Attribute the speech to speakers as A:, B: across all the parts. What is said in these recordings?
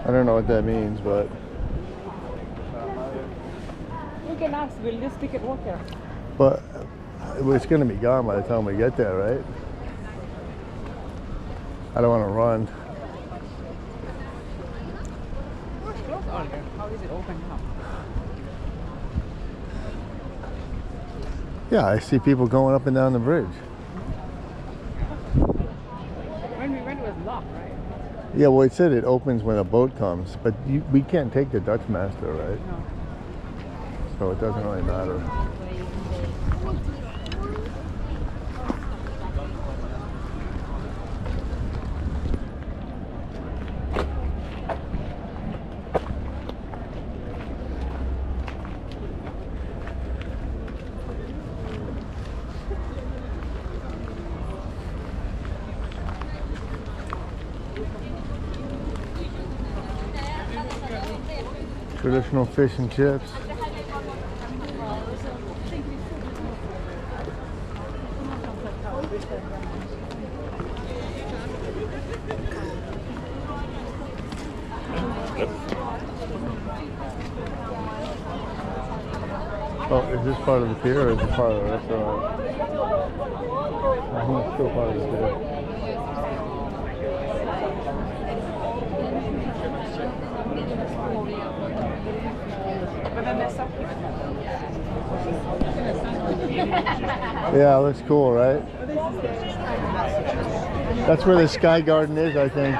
A: I don't know what that means, but
B: You can ask, will this ticket work here?
A: but it's going to be gone by the time we get there, right? I don't want to run.
B: It's closed earlier. How is it open now?
A: Yeah, I see people going up and down the bridge.
B: When we went, it was locked, right?
A: Yeah, well, it said it opens when a boat comes, but we can't take the Dutch master, right?
B: No.
A: So it doesn't really matter. Traditional fish and chips. Oh, is this part of the pier or is it part of the restaurant? I think it's still part of the pier.
B: But then there's something.
A: Yeah, looks cool, right? That's where the Sky Garden is, I think.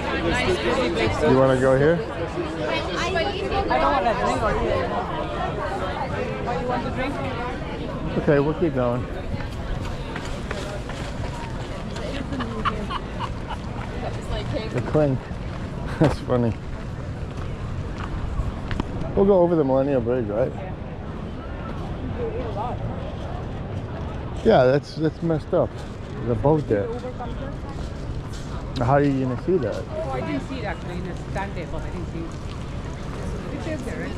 A: You want to go here?
B: I don't want to drink or anything. Oh, you want to drink?
A: Okay, we'll keep going. The clink. That's funny. We'll go over the Millennium Bridge, right? Yeah, that's messed up. There's a boat there. How are you gonna see that?
B: Oh, I didn't see it actually in the stand table. I didn't see it. It says there, right?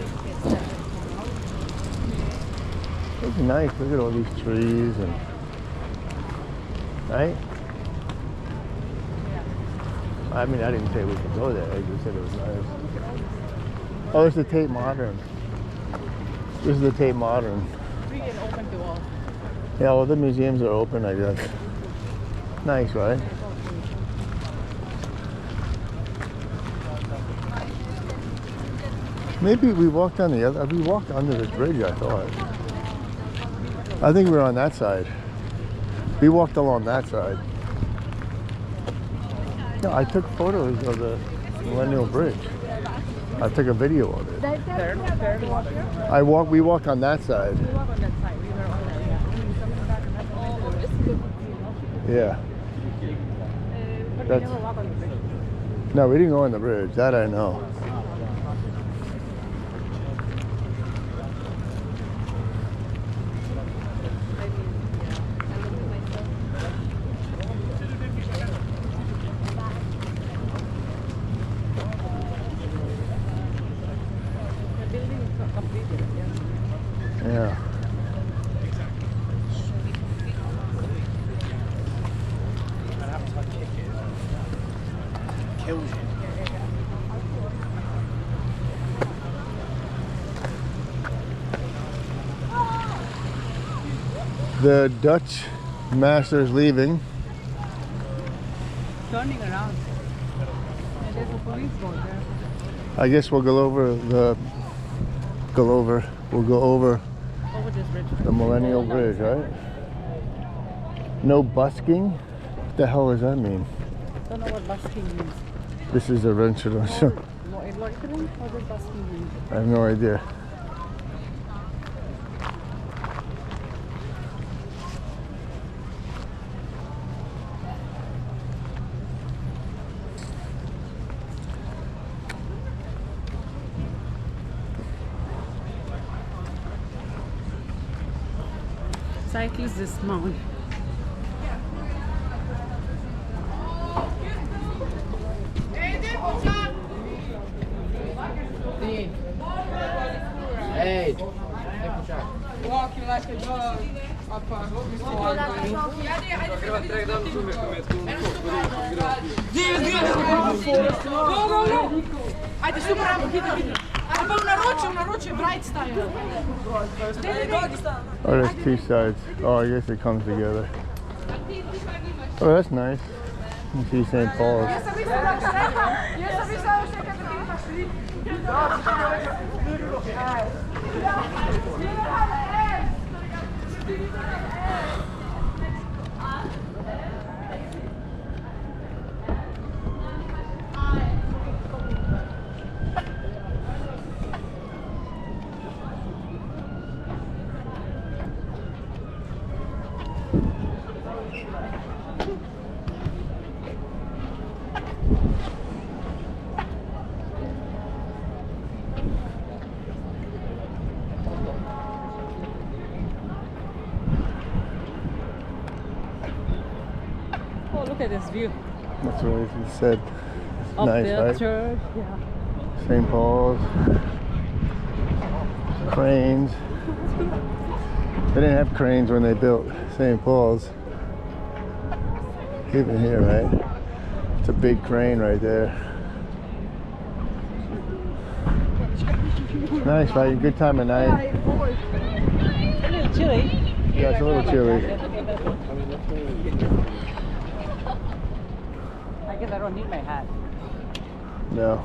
A: It's nice. Look at all these trees and right.
B: Yeah.
A: I mean, I didn't say we could go there. I just said it was nice. Oh, it's the Tate Modern. This is the Tate Modern.
B: Free and open to all.
A: Yeah, all the museums are open, I guess. Nice, right? Maybe we walked on the other. We walked under this bridge, I thought. I think we were on that side. We walked along that side. No, I took photos of the Millennium Bridge. I took a video of it.
B: Third walk here?
A: We walked on that side.
B: We walk on that side. We were on there, yeah.
A: Yeah.
B: But we
A: That's-
B: never walk on the bridge.
A: No, we didn't go on the bridge. That I know.
B: The building is not completed. Yeah.
A: Yeah.
C: Kills you.
A: The Dutch master's leaving.
B: Turning around. And there's a police boat there.
A: I guess we'll go over We'll go over
B: Over this bridge.
A: the Millennium Bridge, right? No busking? What the hell does that mean?
B: Don't know what busking means.
A: This is a restaurant.
B: Loitering? What does busking mean?
A: I have no idea.
B: Cyclists dismount. Ajde, super, ajmo, hidi. Ajde, naroči, bright style.
A: Oh, there's two sides. Oh, I guess it comes together. Oh, that's nice. You can see St. Paul's.
B: Oh, look at this view.
A: That's what it said. It's
B: Up
A: nice,
B: there,
A: right?
B: church, yeah.
A: St. Paul's. Cranes. They didn't have cranes when they built St. Paul's. Even here, right? It's a big crane right there. Nice, right? Good time of night.
B: A little chilly.
A: Yeah, it's a little chilly.
B: I guess I don't need my hat.
A: No.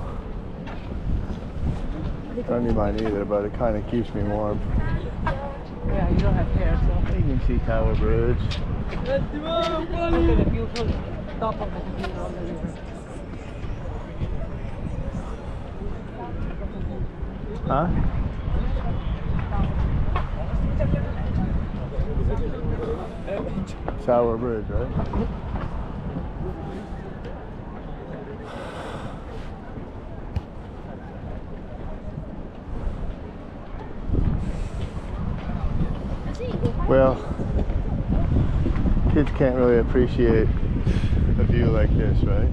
A: I don't need mine either, but it kind of keeps me warm.
B: Yeah, you don't have hair, so.
A: You can see Tower Bridge.
B: Look at the beautiful top of the cathedral on the river.
A: Huh? Tower Bridge, right? Well, kids can't really appreciate a view like this, right?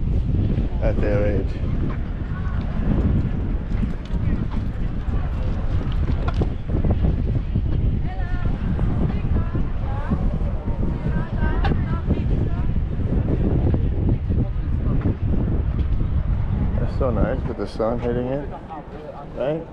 A: At their age. That's so nice with the sun hitting it, right?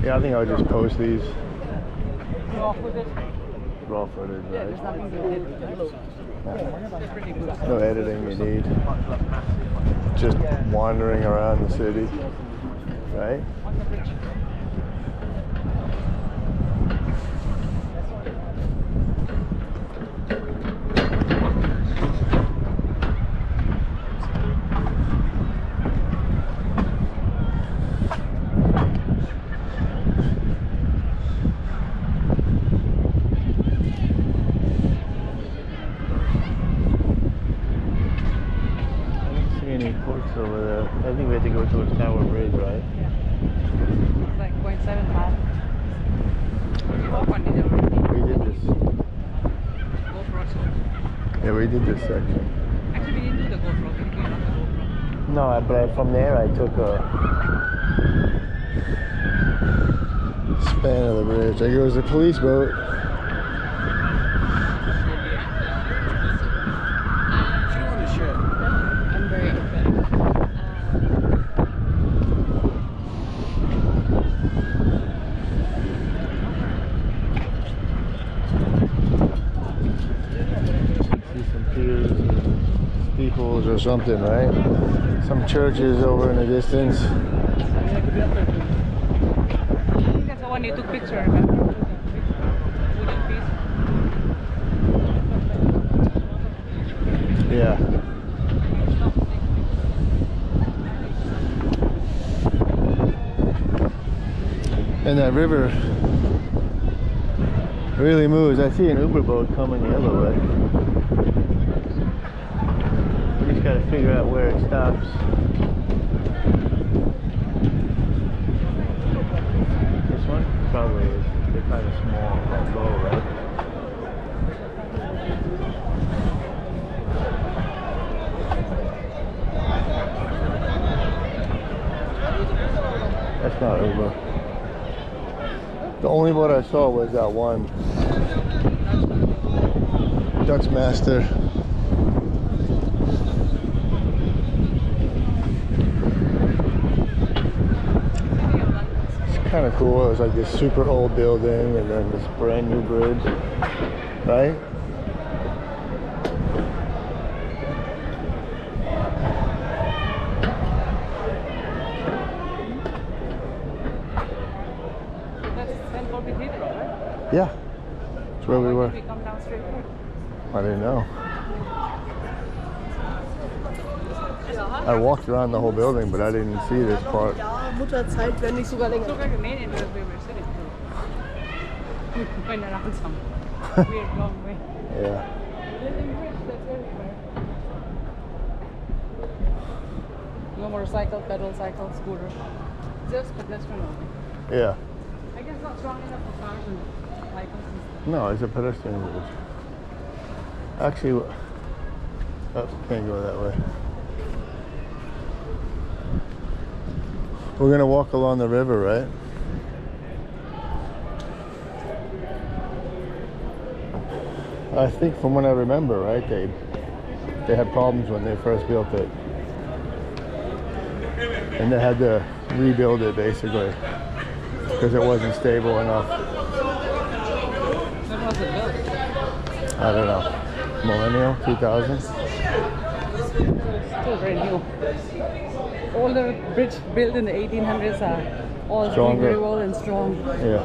A: Yeah, I think I'll just post these
B: Raw footage.
A: raw footage,
B: Yeah, there's
A: right?
B: nothing to edit. It's pretty good.
A: No editing you need. Just wandering around the city, right?
B: On the bridge.
A: Over there. I think we have to go towards Tower Bridge, right?
B: It's like 0.7 miles. You walk on it already.
A: We did this.
B: GoPro.
A: Yeah, we did this section.
B: Actually, we didn't do the GoPro. We did not the GoPro.
A: No, but from there I took a span of the bridge. Like it was a police boat.
B: I'm very open.
A: See some piers or steeples or something, right? Some churches over in the distance.
B: I think that's the one you took picture, remember? Wooden piece.
A: Yeah. And that river really moves. I see an Uber boat coming the other way. We just got to figure out where it stops. This one? Probably is. They're kind of small, like low, right? not over. The only boat I saw was that one Dutch Master. It's kind of cool. It was like this super old building and then this brand new bridge, right?
B: Cathedral, right?
A: Yeah, that's where we were.
B: We come down straight here.
A: I didn't know. I walked around the whole building, but I didn't see this part.
B: Ja, Mutterzeit, wenn nicht sogar länger. Sogar Canadian where we were sitting. We went around some weird long way.
A: Yeah.
B: Millennium Bridge, that's everywhere. No motorcycle, pedal cycle, scooter. Just pedestrian only.
A: Yeah.
B: I guess not strong enough for cars and cycles and stuff.
A: No, it's a pedestrian bridge. Actually, oh, can't go that way. We're gonna walk along the river, right? I think from what I remember, right, they had problems when they first built it. And they had to rebuild it basically because it wasn't stable enough.
B: When was it built?
A: I don't know. Millennium 2000?
B: Still very new. All the bridge built in the 1800s are all doing
A: Stronger.
B: very well and strong.
A: Yeah.